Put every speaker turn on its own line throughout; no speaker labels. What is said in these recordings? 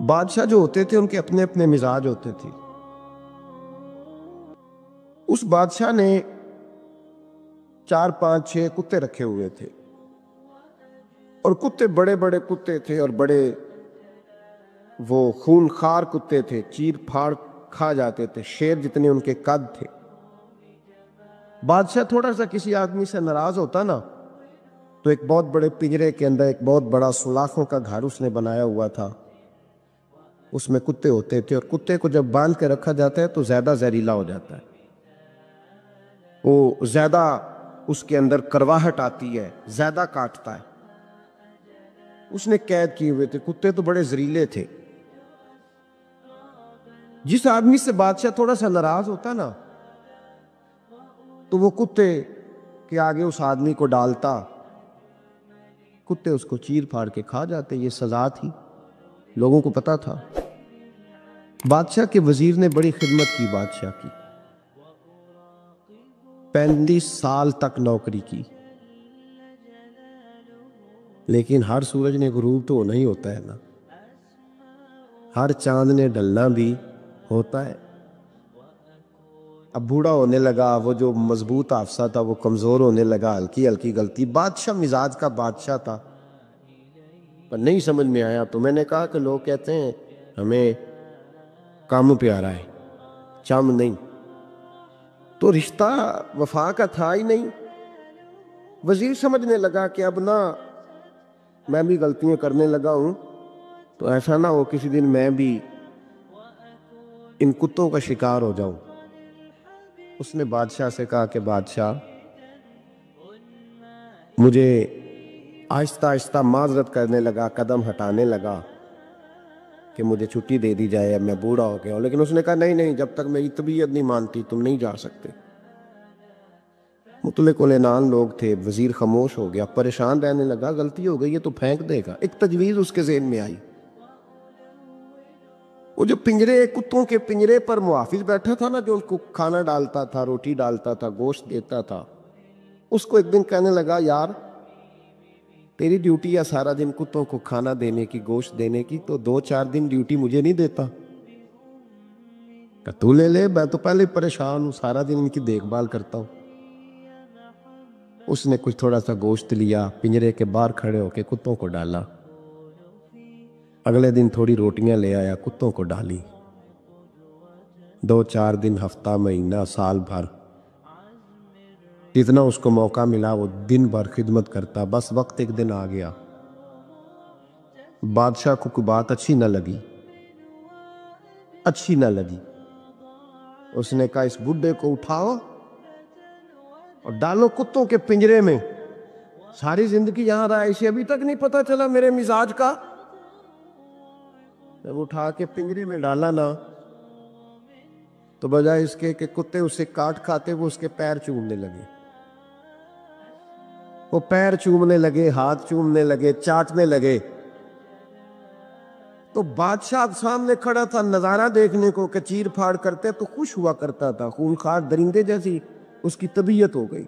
بادشاہ جو ہوتے تھے ان کے اپنے اپنے مزاج ہوتے تھے. اس بادشاہ نے 4 5 6 کتے رکھے ہوئے تھے، اور کتے بڑے بڑے کتے تھے، اور بڑے وہ خون خار کتے تھے، چیر پھاڑ کھا جاتے تھے، شیر جتنے ان کے قد تھے. بادشاہ تھوڑا سا کسی آدمی سے ناراض ہوتا نا تو ایک بہت بڑے پنجرے کے اندر ایک بہت بڑا سلاخوں کا گھر اس نے بنایا ہوا تھا، اس میں کتے ہوتے تھے، اور کتے کو جب باندھ کے رکھا جاتا ہے تو زیادہ زہریلا ہو جاتا ہے، وہ زیادہ اس کے اندر کرواہٹ آتی ہے، زیادہ کاٹتا ہے. اس نے قید کیے ہوئے تھے. کتے تو بڑے زہریلے تھے. جس آدمی سے بادشاہ تھوڑا سا ناراض ہوتا نا تو وہ کتے کے آگے اس آدمی کو ڈالتا، کتے اس کو چیر پھاڑ کے کھا جاتے. یہ سزا تھی، لوگوں کو پتا تھا. بادشاہ کے وزیر نے بڑی خدمت کی بادشاہ کی، 35 سال تک نوکری کی. لیکن ہر سورج نے غروب تو ہونا ہی ہوتا ہے نا، ہر چاند نے ڈلنا بھی ہوتا ہے. اب بوڑھا ہونے لگا، وہ جو مضبوط حافظہ تھا وہ کمزور ہونے لگا، ہلکی ہلکی غلطی. بادشاہ مزاج کا بادشاہ تھا، پر نہیں سمجھ میں آیا. تو میں نے کہا کہ لوگ کہتے ہیں ہمیں کام پیارا ہے، چم نہیں. تو رشتہ وفا کا تھا ہی نہیں. وزیر سمجھنے لگا کہ اب نہ میں بھی غلطیاں کرنے لگا ہوں تو ایسا نہ ہو کسی دن میں بھی ان کتوں کا شکار ہو جاؤں. اس نے بادشاہ سے کہا کہ بادشاہ، مجھے آہستہ آہستہ معذرت کرنے لگا، قدم ہٹانے لگا کہ مجھے چھٹی دے دی جائے، اب میں بوڑھا ہو گیا ہوں. لیکن اس نے کہا نہیں نہیں، جب تک میری طبیعت نہیں مانتی تم نہیں جا سکتے. مطلق العنان لوگ تھے. وزیر خاموش ہو گیا، پریشان رہنے لگا. غلطی ہو گئی ہے تو پھینک دے گا. ایک تجویز اس کے ذہن میں آئی. وہ جو پنجرے، کتوں کے پنجرے پر محافظ بیٹھا تھا نا، جو ان کو کھانا ڈالتا تھا، روٹی ڈالتا تھا، گوشت دیتا تھا، اس کو ایک دن کہنے لگا یار تیری ڈیوٹی ہے سارا دن کتوں کو کھانا دینے کی، گوشت دینے کی، تو 2 4 دن ڈیوٹی مجھے نہیں دیتا؟ کہ تو لے لے، میں تو پہلے پریشان ہوں، سارا دن ان کی دیکھ بھال کرتا ہوں. اس نے کچھ تھوڑا سا گوشت لیا، پنجرے کے باہر کھڑے ہو کے کتوں کو ڈالا. اگلے دن تھوڑی روٹیاں لے آیا، کتوں کو ڈالی. 2 4 دن، ہفتہ، مہینہ، سال بھر، جتنا اس کو موقع ملا وہ دن بھر خدمت کرتا. بس وقت ایک دن آ گیا، بادشاہ کو کوئی بات اچھی نہ لگی. اس نے کہا اس بڈھے کو اٹھاؤ اور ڈالو کتوں کے پنجرے میں. ساری زندگی یہاں رہا، اسے ابھی تک نہیں پتا چلا میرے مزاج کا. جب اٹھا کے پنجرے میں ڈالا نا تو بجائے اس کے کہ کتے اسے کاٹ کھاتے، وہ اس کے پیر چومنے لگے. وہ پیر چومنے لگے، ہاتھ چومنے لگے، چاٹنے لگے. تو بادشاہ سامنے کھڑا تھا نظارہ دیکھنے کو کہ چیر پھاڑ کرتے تو خوش ہوا کرتا تھا. خونخوار درندے جیسی اس کی طبیعت ہو گئی.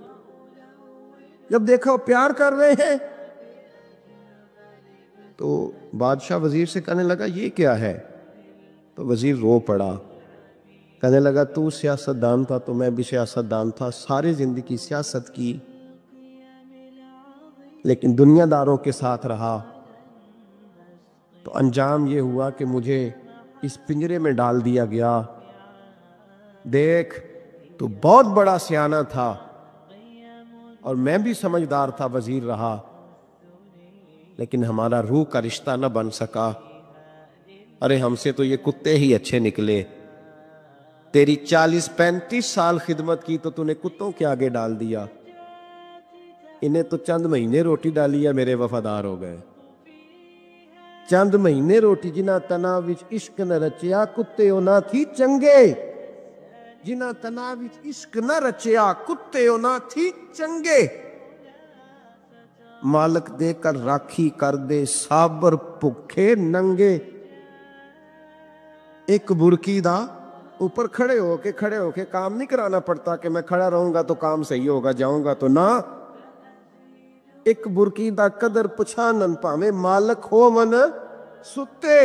جب دیکھا وہ پیار کر رہے ہیں تو بادشاہ وزیر سے کہنے لگا یہ کیا ہے؟ تو وزیر رو پڑا، کہنے لگا تو سیاست دان تھا تو میں بھی سیاست دان تھا، ساری زندگی سیاست کی، لیکن دنیا داروں کے ساتھ رہا تو انجام یہ ہوا کہ مجھے اس پنجرے میں ڈال دیا گیا. دیکھ تو بہت بڑا سیانہ تھا اور میں بھی سمجھدار تھا، وزیر رہا، لیکن ہمارا روح کا رشتہ نہ بن سکا. ارے ہم سے تو یہ کتے ہی اچھے نکلے. تیری 40 35 سال خدمت کی تو نے کتوں کے آگے ڈال دیا. انہیں تو چند مہینے روٹی ڈالی ہے، میرے وفادار ہو گئے. چند مہینے روٹی، جنہ تنا وچ عشق نہ رچیا کتے نہ تھی چنگے. جنہ تنا وچ عشق نہ رچیا کتے نہ تھی چنگے. مالک دے کر راکھی کر دے صابر بھکھے ننگے. ایک برکی دا اوپر کھڑے ہو کے کام نہیں کرانا پڑتا کہ میں کھڑا رہوں گا تو کام صحیح ہوگا، جاؤں گا تو نہ. ایک برکی دا قدر پچھانن پاویں مالک ہو من ستے.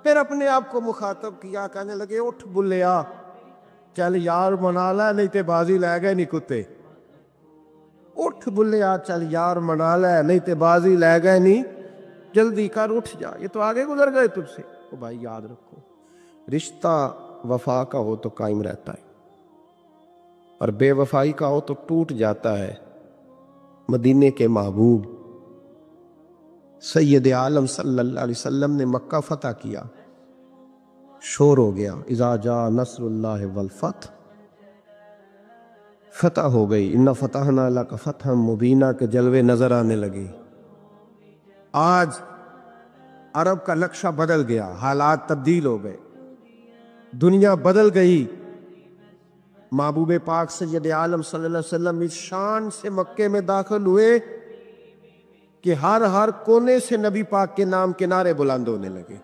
پھر اپنے آپ کو مخاطب کیا، کہنے لگے اٹھ بلیا، چل یار منا لے نہیں تے بازی لے گئے نہیں کتے، اٹھ بلیا چل یار منا لے نہیں تے بازی لے گئے نہیں، جلدی کر اٹھ جا، یہ تو آگے گزر گئے تجھ سے۔ تو بھائی یاد رکھو، رشتہ وفا کا ہو تو قائم رہتا ہے، اور بے وفائی کا ہو تو ٹوٹ جاتا ہے۔ مدینے کے محبوب سید عالم صلی اللہ علیہ وسلم نے مکہ فتح کیا، شور ہو گیا، اذا جاء نصر اللہ والفتح، فتح ہو گئی، ان فتحنا لک فتحا مبینا کے جلوے نظر آنے لگے۔ آج عرب کا نقشہ بدل گیا، حالات تبدیل ہو گئے، دنیا بدل گئی۔ محبوب پاک سید عالم صلی اللہ علیہ وسلم اس شان سے مکے میں داخل ہوئے کہ ہر کونے سے نبی پاک کے نام کے نعرے بلند ہونے لگے۔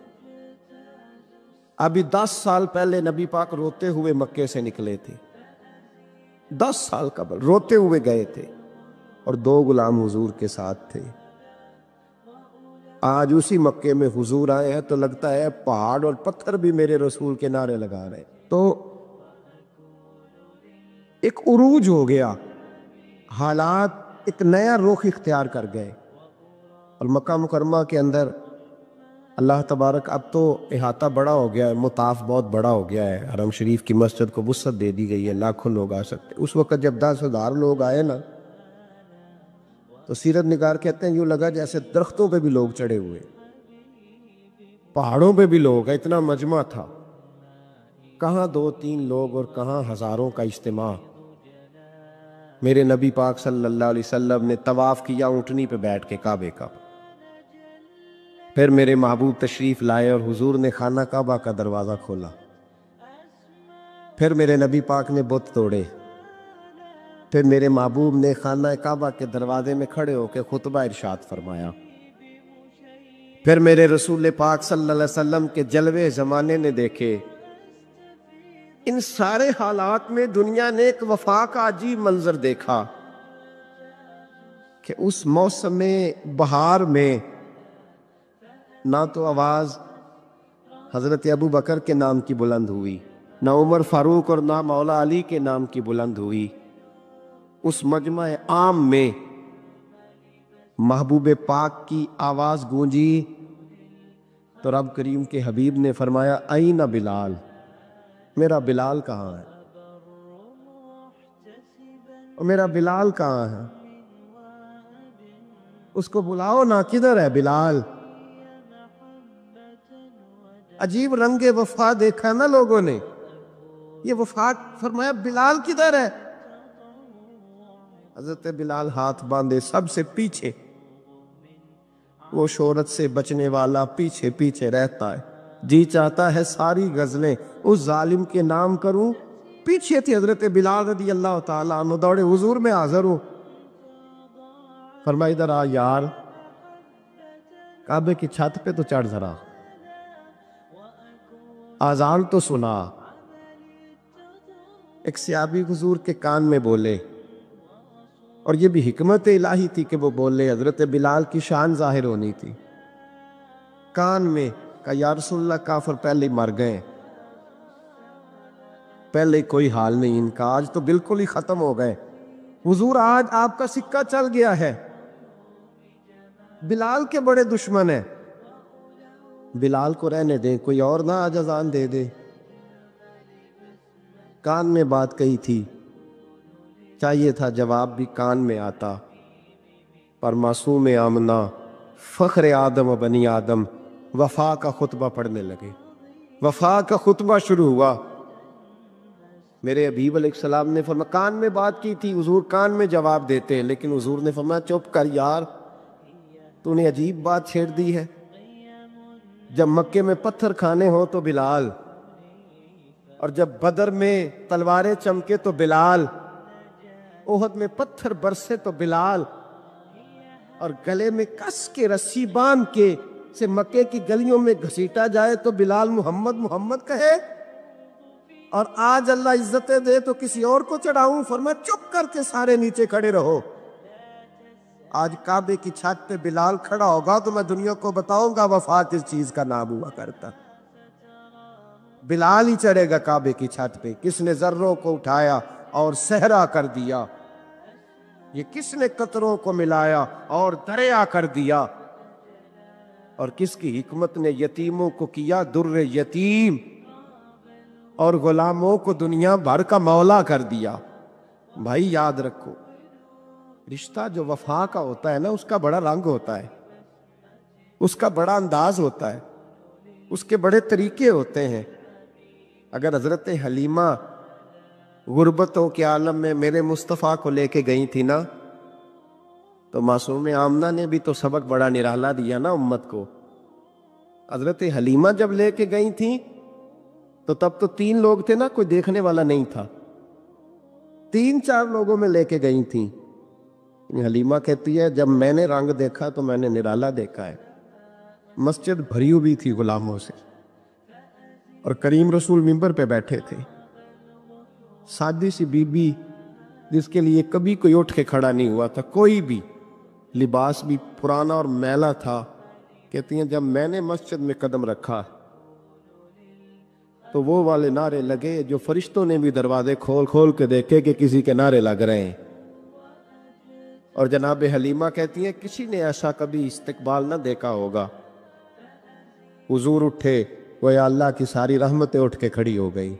ابھی 10 سال پہلے نبی پاک روتے ہوئے مکے سے نکلے تھے، 10 سال قبل روتے ہوئے گئے تھے، اور 2 غلام حضور کے ساتھ تھے۔ آج اسی مکے میں حضور آئے ہیں تو لگتا ہے پہاڑ اور پتھر بھی میرے رسول کے نعرے لگا رہے ہیں۔ تو ایک عروج ہو گیا، حالات ایک نیا رخ اختیار کر گئے، اور مکہ مکرمہ کے اندر اللہ تبارک اب تو احاطہ بڑا ہو گیا ہے، مطاف بہت بڑا ہو گیا ہے، حرم شریف کی مسجد کو وسعت دے دی گئی ہے، لاکھوں لوگ آ سکتے۔ اس وقت جب 10,000 لوگ آئے نا تو سیرت نگار کہتے ہیں یوں لگا جیسے درختوں پہ بھی لوگ چڑھے ہوئے، پہاڑوں پہ بھی لوگ، اتنا مجمع تھا، کہاں 2-3 لوگ اور کہاں ہزاروں کا اجتماع۔ میرے نبی پاک صلی اللہ علیہ وسلم نے طواف کیا اونٹنی پہ بیٹھ کے کعبے کا، پھر میرے محبوب تشریف لائے اور حضور نے خانہ کعبہ کا دروازہ کھولا، پھر میرے نبی پاک نے بت توڑے، پھر میرے محبوب نے خانہ کعبہ کے دروازے میں کھڑے ہو کے خطبہ ارشاد فرمایا، پھر میرے رسول پاک صلی اللہ علیہ وسلم کے جلوے زمانے نے دیکھے۔ ان سارے حالات میں دنیا نے ایک وفا کا عجیب منظر دیکھا کہ اس موسم بہار میں نہ تو آواز حضرت ابو بکر کے نام کی بلند ہوئی، نہ عمر فاروق اور نہ مولا علی کے نام کی بلند ہوئی، اس مجمع عام میں محبوب پاک کی آواز گونجی تو رب کریم کے حبیب نے فرمایا این بلال، میرا بلال کہاں ہے، اور میرا بلال کہاں ہے، اس کو بلاؤ نا، کدھر ہے بلال۔ عجیب رنگ وفا دیکھا نا لوگوں نے، یہ وفا، فرمایا بلال کدھر ہے، حضرت بلال ہاتھ باندھے سب سے پیچھے، وہ شہرت سے بچنے والا پیچھے پیچھے رہتا ہے، جی چاہتا ہے ساری غزلیں اس ظالم کے نام کروں، پیچھے تھے حضرت بلال رضی اللہ تعالیٰ عنہ، دوڑے حضور میں حاضر ہوں، فرمایا ادھر آ یار، کعبے کی چھت پہ تو چڑھ ذرا، آذان تو سنا۔ ایک صحابی حضور کے کان میں بولے، اور یہ بھی حکمت الہی تھی کہ وہ بولے، حضرت بلال کی شان ظاہر ہونی تھی، کان میں، کہا یا رسول اللہ کافر پہلے ہی مر گئے، پہلے کوئی حال نہیں ان کا، آج تو بالکل ہی ختم ہو گئے، حضور آج آپ کا سکہ چل گیا ہے، بلال کے بڑے دشمن ہیں، بلال کو رہنے دیں، کوئی اور نہ آج اذان دے دے۔ کان میں بات کہی تھی، چاہیے تھا جواب بھی کان میں آتا، پر معصوم آمنہ فخر آدم و بنی آدم وفا کا خطبہ پڑھنے لگے، وفا کا خطبہ شروع ہوا۔ میرے حبیب علیہ السلام نے فرمایا، کان میں بات کی تھی، حضور کان میں جواب دیتے، لیکن حضور نے فرمایا چپ کر یار، تو نے عجیب بات چھیڑ دی ہے، جب مکے میں پتھر کھانے ہو تو بلال، اور جب بدر میں تلواریں چمکے تو بلال، احد میں پتھر برسے تو بلال، اور گلے میں کس کے رسی باندھ کے سے مکے کی گلیوں میں گھسیٹا جائے تو بلال محمد محمد کہے، اور آج اللہ عزتیں دے تو کسی اور کو چڑھاؤں، فرمایا چپ کر کے سارے نیچے کھڑے رہو۔ آج کعبے کی چھت پہ بلال کھڑا ہوگا تو میں دنیا کو بتاؤں گا وفا کس چیز کا نام ہوا کرتا۔ بلال ہی چڑھے گا کعبے کی چھت پہ؟ کس نے ذروں کو اٹھایا اور صحرا کر دیا؟ یہ کس نے قطروں کو ملایا اور دریا کر دیا؟ اور کس کی حکمت نے یتیموں کو کیا در یتیم اور غلاموں کو دنیا بھر کا مولا کر دیا؟ بھائی یاد رکھو، رشتہ جو وفا کا ہوتا ہے نا، اس کا بڑا رنگ ہوتا ہے، اس کا بڑا انداز ہوتا ہے، اس کے بڑے طریقے ہوتے ہیں۔ اگر حضرت حلیمہ غربتوں کے عالم میں میرے مصطفیٰ کو لے کے گئی تھی نا، تو معصوم آمنہ نے بھی تو سبق بڑا نرالا دیا نا امت کو۔ حضرت حلیمہ جب لے کے گئی تھیں تو تب تو 3 لوگ تھے نا، کوئی دیکھنے والا نہیں تھا، 3-4 لوگوں میں لے کے گئی تھیں۔ حلیمہ کہتی ہے جب میں نے رنگ دیکھا تو میں نے نرالا دیکھا ہے۔ مسجد بھری ہوئی تھی غلاموں سے، اور کریم رسول منبر پہ بیٹھے تھے۔ سادی سی بی بی جس کے لیے کبھی کوئی اٹھ کے کھڑا نہیں ہوا تھا، کوئی بھی، لباس بھی پرانا اور میلا تھا، کہتی ہیں جب میں نے مسجد میں قدم رکھا تو وہ والے نعرے لگے جو فرشتوں نے بھی دروازے کھول کھول کے دیکھے کہ کسی کے نعرے لگ رہے ہیں۔ اور جناب حلیمہ کہتی ہیں کسی نے ایسا کبھی استقبال نہ دیکھا ہوگا۔ حضور اٹھے، وہ یا اللہ کی ساری رحمتیں اٹھ کے کھڑی ہو گئی،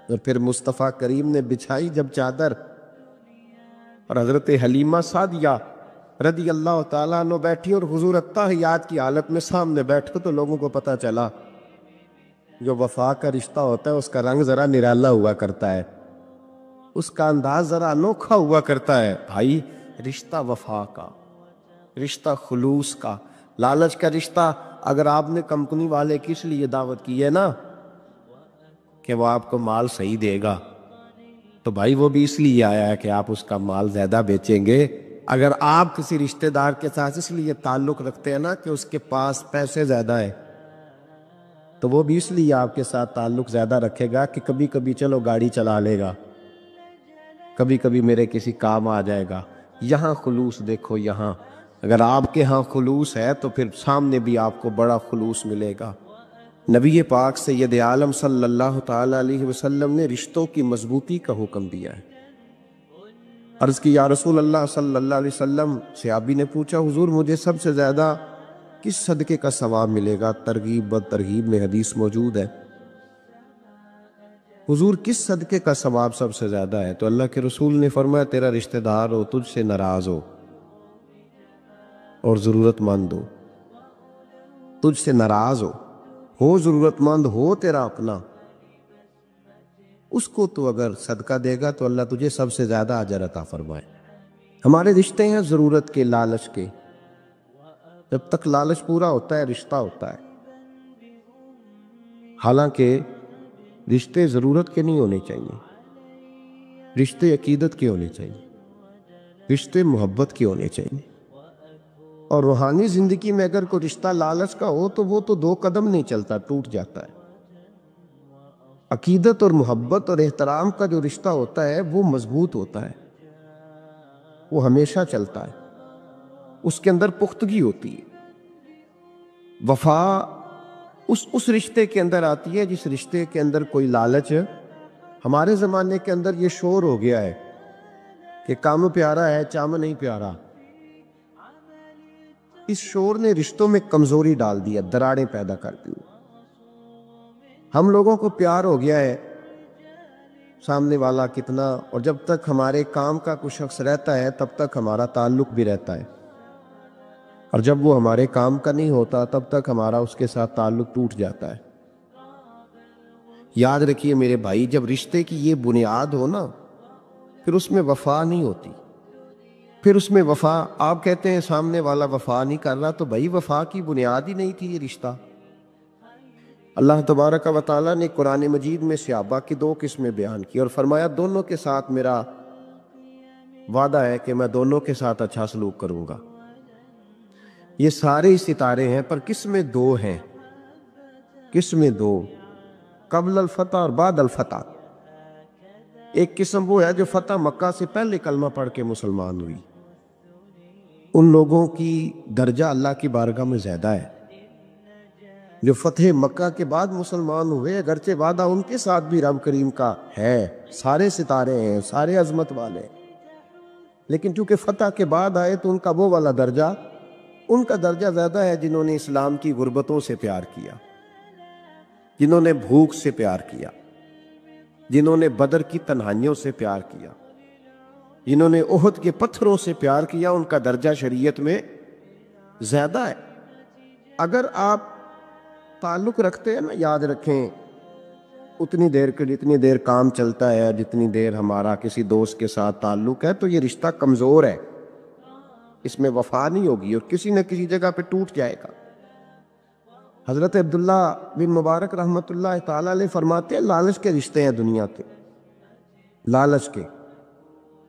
اور پھر مصطفیٰ کریم نے بچھائی جب چادر، اور حضرت حلیمہ سعدیہ رضی اللہ تعالیٰ عنہ بیٹھی، اور حضور التحیات کی حالت میں سامنے بیٹھ کے تو لوگوں کو پتہ چلا جو وفا کا رشتہ ہوتا ہے اس کا رنگ ذرا نرالا ہوا کرتا ہے، اس کا انداز ذرا انوکھا ہوا کرتا ہے۔ بھائی رشتہ وفا کا، رشتہ خلوص کا، لالچ کا رشتہ اگر آپ نے کمپنی والے کس لیے دعوت کی ہے نا کہ وہ آپ کو مال صحیح دے گا، تو بھائی وہ بھی اس لیے آیا ہے کہ آپ اس کا مال زیادہ بیچیں گے۔ اگر آپ کسی رشتہ دار کے ساتھ اس لیے تعلق رکھتے ہیں نا کہ اس کے پاس پیسے زیادہ ہیں، تو وہ بھی اس لیے آپ کے ساتھ تعلق زیادہ رکھے گا کہ کبھی کبھی چلو گاڑی چلا لے گا، کبھی کبھی میرے کسی کام آ جائے گا۔ یہاں خلوص دیکھو، یہاں اگر آپ کے ہاں خلوص ہے تو پھر سامنے بھی آپ کو بڑا خلوص ملے گا۔ نبی پاک سید عالم صلی اللہ تعالی علیہ وسلم نے رشتوں کی مضبوطی کا حکم دیا ہے۔ عرض کی یا رسول اللہ صلی اللہ علیہ وسلم، صحابی نے پوچھا حضور مجھے سب سے زیادہ کس صدقے کا ثواب ملے گا؟ ترغیب و ترغیب میں حدیث موجود ہے۔ حضور کس صدقے کا ثواب سب سے زیادہ ہے؟ تو اللہ کے رسول نے فرمایا تیرا رشتہ دار ہو تجھ سے ناراض ہو اور ضرورت مند ہو، تجھ سے ناراض ہو ضرورت مند ہو تیرا اپنا، اس کو تو اگر صدقہ دے گا تو اللہ تجھے سب سے زیادہ اجر عطا فرمائے۔ ہمارے رشتے ہیں ضرورت کے، لالچ کے، جب تک لالچ پورا ہوتا ہے رشتہ ہوتا ہے۔ حالانکہ رشتے ضرورت کے نہیں ہونے چاہیے، رشتے عقیدت کے ہونے چاہیے، رشتے محبت کے ہونے چاہیے۔ اور روحانی زندگی میں اگر کوئی رشتہ لالچ کا ہو تو وہ تو 2 قدم نہیں چلتا، ٹوٹ جاتا ہے۔ عقیدت اور محبت اور احترام کا جو رشتہ ہوتا ہے وہ مضبوط ہوتا ہے، وہ ہمیشہ چلتا ہے، اس کے اندر پختگی ہوتی ہے۔ وفا اس رشتے کے اندر آتی ہے جس رشتے کے اندر کوئی لالچ۔ ہمارے زمانے کے اندر یہ شور ہو گیا ہے کہ کام پیارا ہے چام نہیں پیارا۔ اس شور نے رشتوں میں کمزوری ڈال دیا، دراڑیں پیدا کر دی۔ ہم لوگوں کو پیار ہو گیا ہے سامنے والا کتنا، اور جب تک ہمارے کام کا کوئی شخص رہتا ہے تب تک ہمارا تعلق بھی رہتا ہے، اور جب وہ ہمارے کام کا نہیں ہوتا تب تک ہمارا اس کے ساتھ تعلق ٹوٹ جاتا ہے۔ یاد رکھیے میرے بھائی، جب رشتے کی یہ بنیاد ہو نا پھر اس میں وفا نہیں ہوتی، پھر اس میں وفا، آپ کہتے ہیں سامنے والا وفا نہیں کر رہا، تو بھائی وفا کی بنیاد ہی نہیں تھی یہ رشتہ۔ اللہ تبارک و تعالیٰ نے قرآن مجید میں صحابہ کی 2 قسمیں بیان کی اور فرمایا دونوں کے ساتھ میرا وعدہ ہے کہ میں دونوں کے ساتھ اچھا سلوک کروں گا۔ یہ سارے ستارے ہیں پر قسمیں 2 ہیں، قسمیں 2، قبل الفتح اور بعد الفتح۔ ایک قسم وہ ہے جو فتح مکہ سے پہلے کلمہ پڑھ کے مسلمان ہوئی، ان لوگوں کی درجہ اللہ کی بارگاہ میں زیادہ ہے۔ جو فتح مکہ کے بعد مسلمان ہوئے، اگرچہ وعدہ ان کے ساتھ بھی رب کریم کا ہے، سارے ستارے ہیں، سارے عظمت والے ہیں، لیکن چونکہ فتح کے بعد آئے تو ان کا وہ والا درجہ، ان کا درجہ زیادہ ہے جنہوں نے اسلام کی غربتوں سے پیار کیا، جنہوں نے بھوک سے پیار کیا، جنہوں نے بدر کی تنہائیوں سے پیار کیا، جنہوں نے احد کے پتھروں سے پیار کیا، ان کا درجہ شریعت میں زیادہ ہے۔ اگر آپ تعلق رکھتے ہیں نا، یاد رکھیں اتنی دیر کے جتنی دیر کام چلتا ہے، جتنی دیر ہمارا کسی دوست کے ساتھ تعلق ہے، تو یہ رشتہ کمزور ہے، اس میں وفا نہیں ہوگی اور کسی نہ کسی جگہ پہ ٹوٹ جائے گا۔ حضرت عبداللہ بن مبارک رحمۃ اللہ تعالیٰ علیہ فرماتے ہیں لالچ کے رشتے ہیں دنیا کے، لالچ کے۔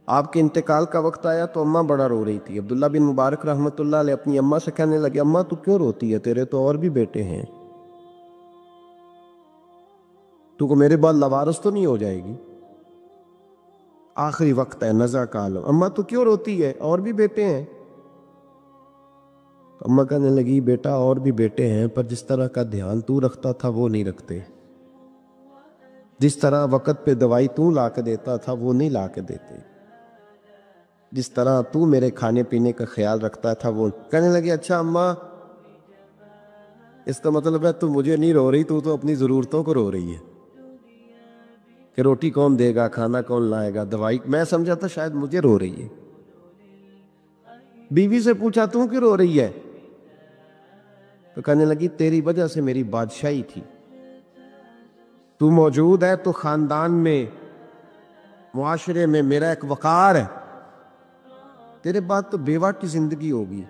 آپ کے انتقال کا وقت آیا تو اماں بڑا رو رہی تھی، عبداللہ بن مبارک رحمۃ اللہ علیہ اپنی اماں سے کہنے لگے اماں تو کیوں روتی ہے، تیرے تو اور بھی بیٹے ہیں، تو کو میرے بعد لوارث تو نہیں ہو جائے گی، آخری وقت ہے، نزع کا عالم، اماں تو کیوں روتی ہے، اور بھی بیٹے ہیں؟ اماں کہنے لگی بیٹا اور بھی بیٹے ہیں، پر جس طرح کا دھیان تو رکھتا تھا وہ نہیں رکھتے، جس طرح وقت پہ دوائی تو لا کے دیتا تھا وہ نہیں لا کے دیتے، جس طرح تو میرے کھانے پینے کا خیال رکھتا تھا وہ۔ کہنے لگے اچھا اماں، اس کا مطلب ہے تو مجھے نہیں رو رہی، تو اپنی ضرورتوں کو رو رہی ہے کہ روٹی کون دے گا، کھانا کون لائے گا، دوائی۔ میں سمجھا تھا شاید مجھے رو رہی ہے۔ بیوی سے پوچھا تو کیوں رو رہی ہے، تو کہنے لگی تیری وجہ سے میری بادشاہی تھی، تو موجود ہے تو خاندان میں، معاشرے میں میرا ایک وقار ہے، تیرے بعد تو بیوہ کی زندگی ہوگی۔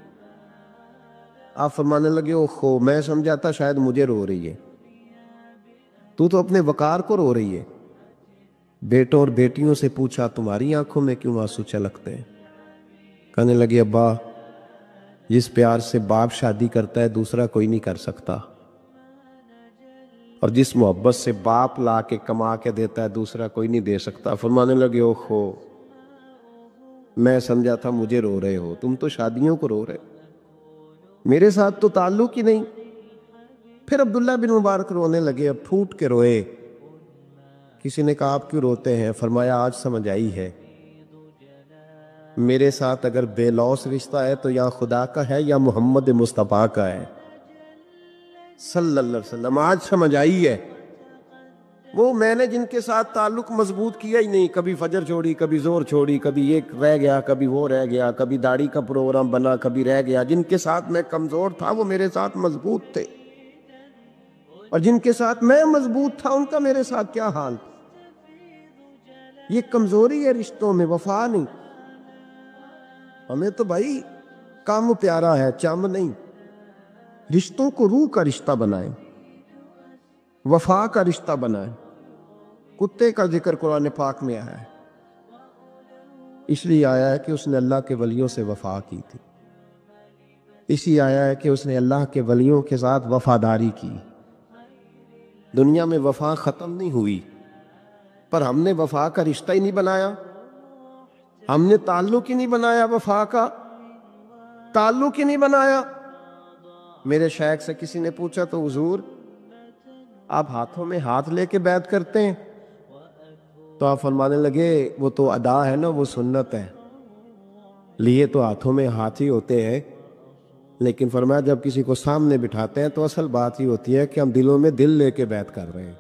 آپ فرمانے لگے اوہو، میں سمجھا تھا شاید مجھے رو رہی ہے، تو اپنے وقار کو رو رہی ہے۔ بیٹوں اور بیٹیوں سے پوچھا تمہاری آنکھوں میں کیوں آنسو چھلکتے ہیں؟ کہنے لگے ابا، جس پیار سے باپ شادی کرتا ہے دوسرا کوئی نہیں کر سکتا، اور جس محبت سے باپ لا کے کما کے دیتا ہے دوسرا کوئی نہیں دے سکتا۔ فرمانے لگے اوہو، میں سمجھا تھا مجھے رو رہے ہو، تم تو شادیوں کو رو رہے، میرے ساتھ تو تعلق ہی نہیں۔ پھر عبداللہ بن مبارک رونے لگے، اب پھوٹ کے روئے۔ کسی نے کہا آپ کیوں روتے ہیں؟ فرمایا آج سمجھ آئی ہے، میرے ساتھ اگر بے لوث رشتہ ہے تو یا خدا کا ہے یا محمد مصطفیٰ کا ہے صلی اللہ علیہ وسلم۔ آج سمجھ آئی ہے، وہ میں نے جن کے ساتھ تعلق مضبوط کیا ہی نہیں، کبھی فجر چھوڑی، کبھی زور چھوڑی، کبھی ایک رہ گیا، کبھی وہ رہ گیا، کبھی داڑھی کا پروگرام بنا، کبھی رہ گیا، جن کے ساتھ میں کمزور تھا وہ میرے ساتھ مضبوط تھے، اور جن کے ساتھ میں مضبوط تھا ان کا میرے ساتھ کیا حال تھا۔ یہ کمزوری ہے رشتوں میں، وفا نہیں۔ ہمیں تو بھائی کام پیارا ہے، چم نہیں۔ رشتوں کو روح کا رشتہ بنائیں، وفا کا رشتہ بنائیں۔ کتے کا ذکر قرآن پاک میں آیا ہے، اس لیے آیا ہے کہ اس نے اللہ کے ولیوں سے وفا کی تھی، اس لیے آیا ہے کہ اس نے اللہ کے ولیوں کے ساتھ وفاداری کی۔ دنیا میں وفا ختم نہیں ہوئی، پر ہم نے وفا کا رشتہ ہی نہیں بنایا، ہم نے تعلق ہی نہیں بنایا، وفا کا تعلق ہی نہیں بنایا۔ میرے شیخ سے کسی نے پوچھا تو حضور آپ ہاتھوں میں ہاتھ لے کے بیعت کرتے ہیں؟ تو آپ فرمانے لگے وہ تو ادا ہے نا، وہ سنت ہے، لیے تو ہاتھوں میں ہاتھ ہی ہوتے ہیں، لیکن فرمایا جب کسی کو سامنے بٹھاتے ہیں تو اصل بات ہی ہوتی ہے کہ ہم دلوں میں دل لے کے بیعت کر رہے ہیں،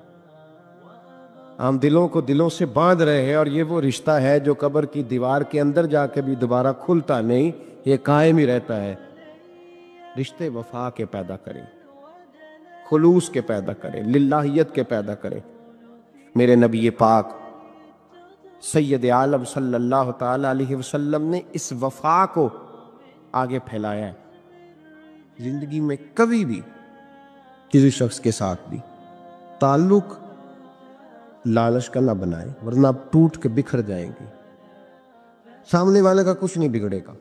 ہم دلوں کو دلوں سے باندھ رہے ہیں، اور یہ وہ رشتہ ہے جو قبر کی دیوار کے اندر جا کے بھی دوبارہ کھلتا نہیں، یہ قائم ہی رہتا ہے۔ رشتے وفا کے پیدا کریں، خلوص کے پیدا کریں، للہیت کے پیدا کریں۔ میرے نبی پاک سید عالم صلی اللہ تعالی علیہ وسلم نے اس وفا کو آگے پھیلایا ہے۔ زندگی میں کبھی بھی کسی شخص کے ساتھ بھی تعلق لالچ کا نہ بنائیں، ورنہ آپ ٹوٹ کے بکھر جائیں گے، سامنے والے کا کچھ نہیں بگڑے گا،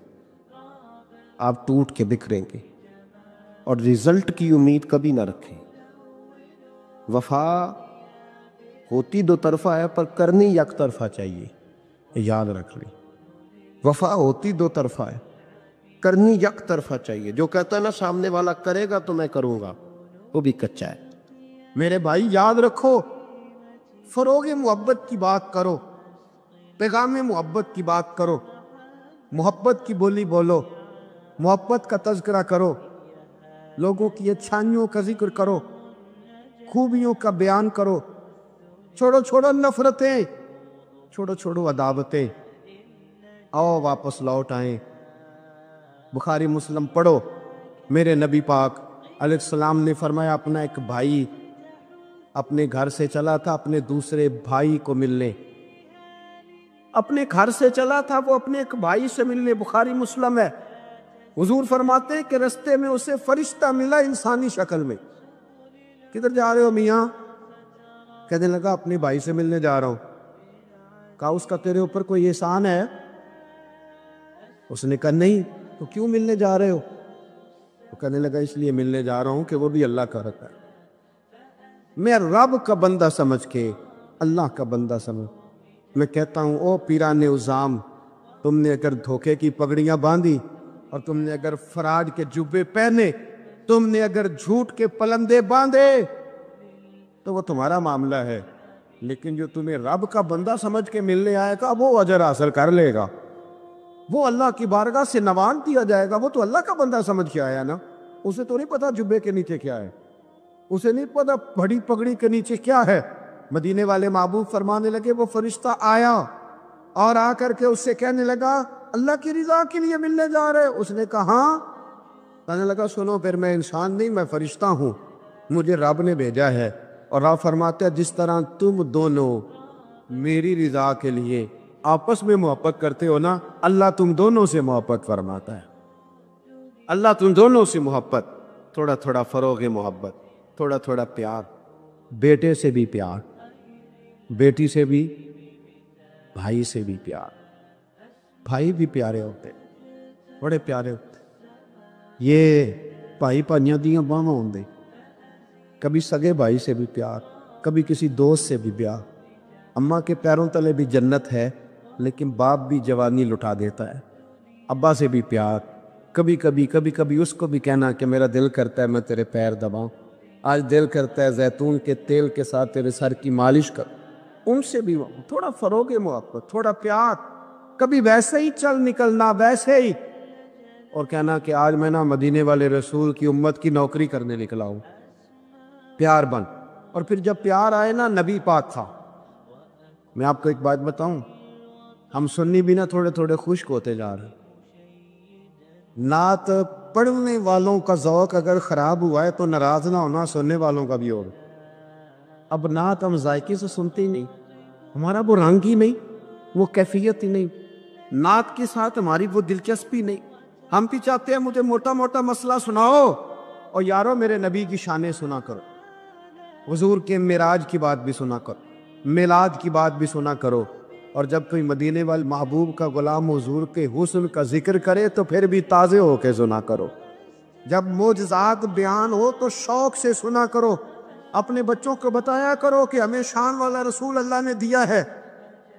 آپ ٹوٹ کے بکھریں گے، اور رزلٹ کی امید کبھی نہ رکھیں۔ وفا ہوتی دو طرفہ ہے پر کرنی یک طرفہ چاہیے، یاد رکھ لیں، وفا ہوتی دو طرفہ ہے، کرنی یک طرفہ چاہیے۔ جو کہتا ہے نا سامنے والا کرے گا تو میں کروں گا، وہ بھی کچا ہے۔ میرے بھائی یاد رکھو، فروغ محبت کی بات کرو، پیغام محبت کی بات کرو، محبت کی بولی بولو، محبت کا تذکرہ کرو، لوگوں کی اچھائیوں کا ذکر کرو، خوبیوں کا بیان کرو، چھوڑو چھوڑو نفرتیں، چھوڑو چھوڑو عداوتیں، آؤ واپس لوٹ آئیں۔ بخاری مسلم پڑھو، میرے نبی پاک علیہ السلام نے فرمایا اپنا ایک بھائی اپنے گھر سے چلا تھا اپنے دوسرے بھائی کو ملنے، اپنے گھر سے چلا تھا وہ اپنے ایک بھائی سے ملنے، بخاری مسلم ہے۔ حضور فرماتے ہیں کہ رستے میں اسے فرشتہ ملا انسانی شکل میں۔ کدھر جا رہے ہو میاں؟ کہنے لگا اپنے بھائی سے ملنے جا رہا ہوں۔ کہا اس کا تیرے اوپر کوئی احسان ہے؟ اس نے کہا نہیں۔ تو کیوں ملنے جا رہے ہو؟ وہ کہنے لگا اس لیے ملنے جا رہا ہوں کہ وہ بھی اللہ کا رکھا ہے، میں رب کا بندہ سمجھ کے، اللہ کا بندہ سمجھ میں کہتا ہوں او پیران عظام، تم نے اگر دھوکے کی پگڑیاں باندھی اور تم نے اگر فراڈ کے جبے پہنے، تم نے اگر جھوٹ کے پلندے باندھے تو وہ تمہارا معاملہ ہے، لیکن جو تمہیں رب کا بندہ سمجھ کے ملنے آئے گا وہ اجر حاصل کر لے گا، وہ اللہ کی بارگاہ سے نوان دیا جائے گا۔ وہ تو اللہ کا بندہ سمجھ کے آیا نا، اسے تو نہیں پتا جبے کے نیچے کیا ہے، اسے نہیں پتا بڑی پگڑی کے نیچے کیا ہے۔ مدینے والے محبوب فرمانے لگے وہ فرشتہ آیا اور آ کر کے اس سے کہنے لگا اللہ کی رضا کے لیے ملنے جا رہے؟ اس نے کہا ہاں۔ کہنے لگا سنو پھر میں انسان نہیں، میں فرشتہ ہوں، مجھے رب نے بھیجا ہے، اور آپ فرماتے ہیں جس طرح تم دونوں میری رضا کے لیے آپس میں محبت کرتے ہو نا، اللہ تم دونوں سے محبت فرماتا ہے، اللہ تم دونوں سے محبت، تھوڑا تھوڑا فروغ محبت، تھوڑا تھوڑا پیار، بیٹے سے بھی پیار، بیٹی سے بھی، بھائی سے بھی پیار۔ بھائی بھی پیارے ہوتے، بڑے پیارے ہوتے، یہ بھائی پائیاں دیاں باہاں ہوندے، کبھی سگے بھائی سے بھی پیار، کبھی کسی دوست سے بھی پیار۔ اماں کے پیروں تلے بھی جنت ہے، لیکن باپ بھی جوانی لٹا دیتا ہے۔ ابا سے بھی پیار، کبھی کبھی اس کو بھی کہنا کہ میرا دل کرتا ہے میں تیرے پیر دباؤں، آج دل کرتا ہے زیتون کے تیل کے ساتھ تیرے سر کی مالش کر، ان سے بھی تھوڑا فروغ محبت، تھوڑا پیار، کبھی ویسے ہی چل نکلنا، ویسے ہی، اور کہنا کہ آج میں نا مدینے والے رسول کی امت کی نوکری کرنے نکلا ہوں، پیار بن۔ اور پھر جب پیار آئے نا، نبی پاک تھا۔ میں آپ کو ایک بات بتاؤں، ہم سنی بھی نا تھوڑے تھوڑے خشک ہوتے جا رہے ہیں۔ نعت پڑھنے والوں کا ذوق اگر خراب ہوا ہے تو ناراض نہ ہونا سننے والوں کا بھی اور۔ اب نعت ہم ذائقے سے سنتے ہی نہیں، ہمارا وہ رنگ ہی نہیں، وہ کیفیت ہی نہیں، نعت کے ساتھ ہماری وہ دلچسپی نہیں۔ ہم بھی چاہتے ہیں مجھے موٹا موٹا مسئلہ سناؤ، اور یارو میرے نبی کی شانیں سنا کرو، حضور کے معراج کی بات بھی سنا کرو، میلاد کی بات بھی سنا کرو، اور جب کوئی مدینے والے محبوب کا غلام حضور کے حسن کا ذکر کرے تو پھر بھی تازے ہو کے سنا کرو، جب معجزات بیان ہو تو شوق سے سنا کرو، اپنے بچوں کو بتایا کرو کہ ہمیں شان والا رسول اللہ نے دیا ہے۔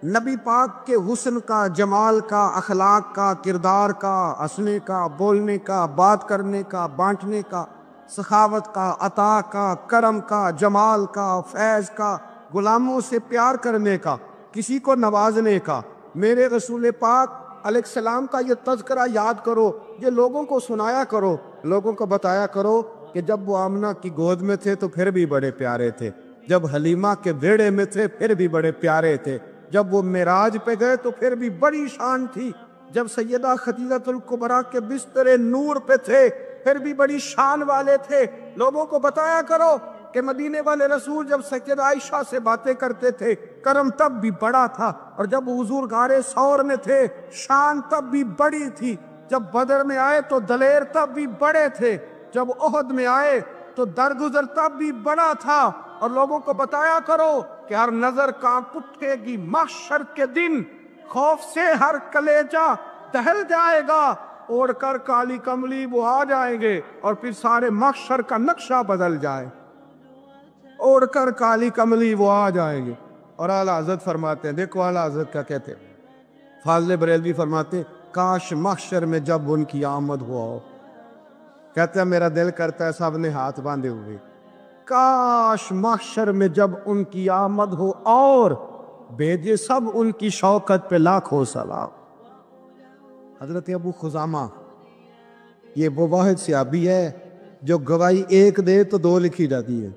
نبی پاک کے حسن کا، جمال کا، اخلاق کا، کردار کا، ہنسنے کا، بولنے کا، بات کرنے کا، بانٹنے کا، سخاوت کا، عطا کا، کرم کا، جمال کا، فیض کا، غلاموں سے پیار کرنے کا، کسی کو نوازنے کا۔ میرے رسول پاک علیہ السلام کا یہ تذکرہ یاد کرو، یہ لوگوں کو سنایا کرو، لوگوں کو بتایا کرو کہ جب وہ آمنہ کی گود میں تھے تو پھر بھی بڑے پیارے تھے، جب حلیمہ کے بیڑے میں تھے پھر بھی بڑے پیارے تھے، جب وہ معراج پہ گئے تو پھر بھی بڑی شان تھی، جب سیدہ خدیجہ الکبریٰ کے بستر نور پہ تھے پھر بھی بڑی شان والے تھے۔ لوگوں کو بتایا کرو کہ مدینے والے رسول جب سیدہ عائشہ سے باتیں کرتے تھے کرم تب بھی بڑا تھا، اور جب حضور غار ثور میں تھے شان تب بھی بڑی تھی، جب بدر میں آئے تو دلیر تب بھی بڑے تھے، جب احد میں آئے تو درگزر تب بھی بڑا تھا۔ اور لوگوں کو بتایا کرو کہ ہر نظر کانپ اٹھے گی محشر کے دن، خوف سے ہر کلیجہ دہل جائے گا، اوڑھ کر کالی کملی وہ آ جائیں گے اور پھر سارے محشر کا نقشہ بدل جائے، اوڑھ کر کالی کملی وہ آ جائیں گے۔ اور اعلیٰ حضرت فرماتے ہیں، دیکھو اعلیٰ حضرت کیا کہتے ہیں، فاضل بریلوی فرماتے ہیں کاش محشر میں جب ان کی آمد ہوا ہو، کہتے ہیں میرا دل کرتا ہے سب نے ہاتھ باندھے ہوئے، کاش محشر میں جب ان کی آمد ہو اور بھیجے سب ان کی شوکت پہ لاکھوں سلام۔ حضرت ابو خزامہ یہ وہ واحد صحابی ہے جو گواہی ایک دے تو دو لکھی جاتی ہے۔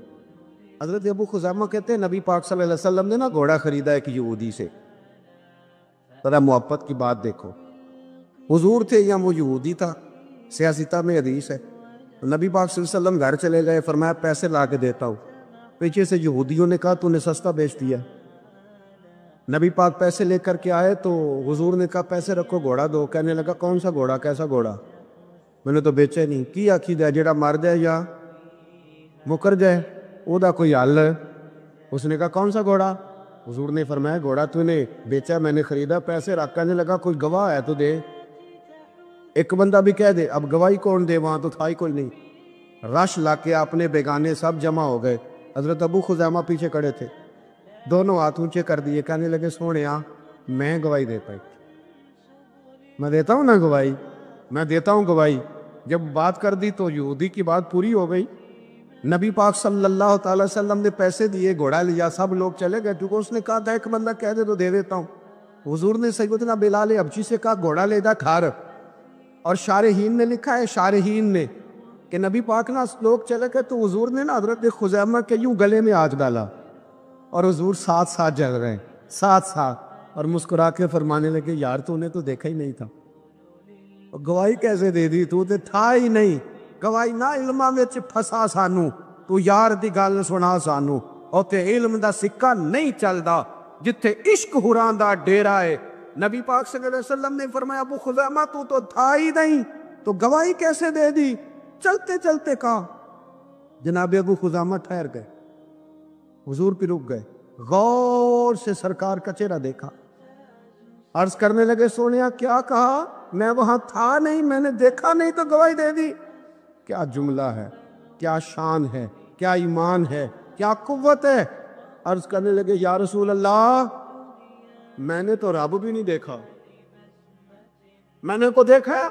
حضرت ابو خزامہ کہتے ہیں نبی پاک صلی اللہ علیہ وسلم نے نا گھوڑا خریدا ایک یہودی سے۔ ذرا محبت کی بات دیکھو، حضور تھے یا وہ یہودی تھا؟ سیاستہ میں حدیث ہے، نبی پاک صلی اللہ علیہ وسلم گھر چلے گئے، فرمایا پیسے لا کے دیتا ہوں۔ پیچھے سے یہودیوں نے کہا تو نے سستا بیچ دیا۔ نبی پاک پیسے لے کر کے آئے تو حضور نے کہا پیسے رکھو گھوڑا دو۔ کہنے لگا کون سا گھوڑا، کیسا گھوڑا؟ میں نے تو بیچے نہیں۔ کی آخید ہے جیڑا مر جائے یا مکر جائے او دا کوئی حل ہے؟ اس نے کہا کون سا گھوڑا؟ حضور نے فرمایا گھوڑا تو نے بیچا، میں نے خریدا، پیسے رکھ۔ کہنے لگا کوئی گواہ ہے تو دے۔ ایک بندہ بھی کہہ دے، اب گواہی کون دے؟ وہاں تو تھا ہی کوئی نہیں۔ رش لا کے اپنے بیگانے سب جمع ہو گئے۔ حضرت ابو خزامہ پیچھے کھڑے تھے، دونوں ہاتھ اونچے کر دیے، کہنے لگے سونیا میں گواہی دے پائی، میں دیتا ہوں نا گواہی، میں دیتا ہوں گواہی۔ جب بات کر دی تو یہودی کی بات پوری ہو گئی۔ نبی پاک صلی اللہ تعالی وسلم نے پیسے دیے، گھوڑا لیا، سب لوگ چلے گئے، کیونکہ اس نے کہا تھا ایک بندہ کہہ دے تو دے دیتا ہوں۔ حضور نے سیدنا بلال حبشی سے کہا گھوڑا لے جا کھار، اور شارحین نے لکھا ہے، شارحین نے، کہ نبی پاک نا لوگ چلے گئے تو حضور نے نا حضرت خزیمہ کے یوں گلے میں ہاتھ ڈالا، اور حضور ساتھ ساتھ جل رہے ہیں، ساتھ ساتھ، اور مسکرا کے فرمانے لگے یار تو نے تو دیکھا ہی نہیں تھا، گواہی کیسے دے دی؟ تو تھا ہی نہیں۔ گواہی نہ علماں وچ پھسا سانو، تو یار دی گل سنا سانو، اوتے علم دا سکہ نہیں چلدا جتھے عشق حراں دا ڈیرا ہے۔ نبی پاک صلی اللہ علیہ وسلم نے فرمایا ابو خزامہ تو تھا ہی نہیں، تو گواہی کیسے دے دی؟ چلتے چلتے کہا۔ جناب ابو خزامہ ٹھہر گئے، حضور پہ رک گئے، غور سے سرکار کا چہرہ دیکھا، عرض کرنے لگے سونیا کیا کہا؟ میں وہاں تھا نہیں، میں نے دیکھا نہیں تو گواہی دے دی۔ کیا جملہ ہے، کیا شان ہے، کیا ایمان ہے، کیا قوت ہے۔ عرض کرنے لگے یا رسول اللہ میں نے تو رب بھی نہیں دیکھا، میں نے کو دیکھا،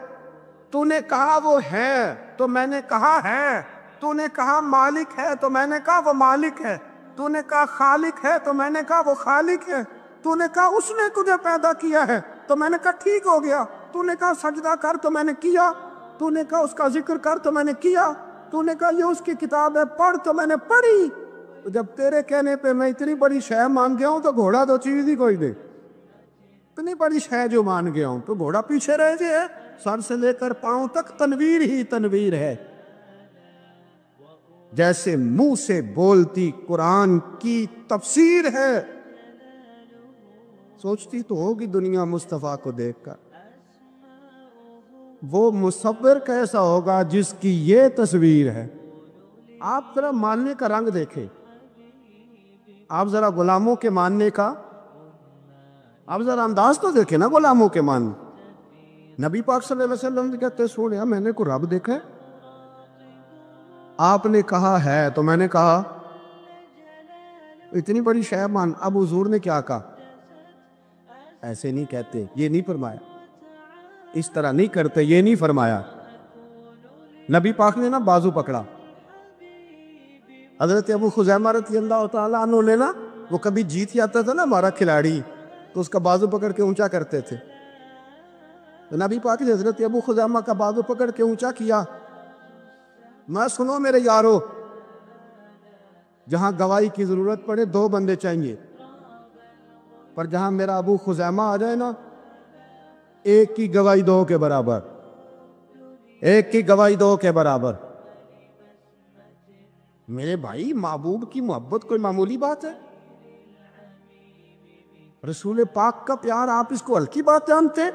تو نے کہا وہ ہے تو میں نے کہا ہے، تو نے کہا مالک ہے تو میں نے کہا وہ مالک ہے، تو نے کہا خالق ہے تو میں نے کہا وہ خالق ہے، تو نے کہا اس نے تجھے پیدا کیا ہے تو میں نے کہا ٹھیک ہو گیا، تو نے کہا سجدہ کر تو میں نے کیا، تو نے کہا اس کا ذکر کر تو میں نے کیا، تو نے کہا یہ اس کی کتاب ہے پڑھ تو میں نے پڑھی۔ تو جب تیرے کہنے پہ میں اتنی بڑی شے مان گیا ہوں تو گھوڑا تو چیز ہی کوئی دے، اتنی بڑی شے جو مان گیا ہوں تو گھوڑا پیچھے رہ جائے، سر سے لے کر پاؤں تک تنویر ہی تنویر ہے، جیسے منہ سے بولتی قرآن کی تفسیر ہے۔ سوچتی تو ہوگی دنیا مصطفیٰ کو دیکھ کر وہ مصور کیسا ہوگا جس کی یہ تصویر ہے۔ آپ ذرا ماننے کا رنگ دیکھیں، آپ ذرا غلاموں کے ماننے کا، آپ ذرا انداز تو دیکھیں نا غلاموں کے مان۔ نبی پاک صلی اللہ علیہ وسلم کہتے سونیا میں نے کو رب دیکھا ہے؟ آپ نے کہا ہے تو میں نے کہا اتنی بڑی شے مان۔ اب حضور نے کیا کہا؟ ایسے نہیں کہتے، یہ نہیں فرمایا، اس طرح نہیں کرتے، یہ نہیں فرمایا۔ نبی پاک نے نا بازو پکڑا، حضرت ابو خزیمہ رضی اللہ تعالیٰ عنہ نے نا، وہ کبھی جیت جاتا تھا نا ہمارا کھلاڑی تو اس کا بازو پکڑ کے اونچا کرتے تھے، تو نبی پاک نے حضرت ابو خزیمہ کا بازو پکڑ کے اونچا کیا۔ میں سنو میرے یارو، جہاں گواہی کی ضرورت پڑے دو بندے چاہیے، پر جہاں میرا ابو خزیمہ آ جائے نا، ایک کی گواہی دو کے برابر، ایک کی گواہی دو کے برابر۔ میرے بھائی محبوب کی محبت کوئی معمولی بات ہے؟ رسول پاک کا پیار آپ اس کو ہلکی بات جانتے ہیں؟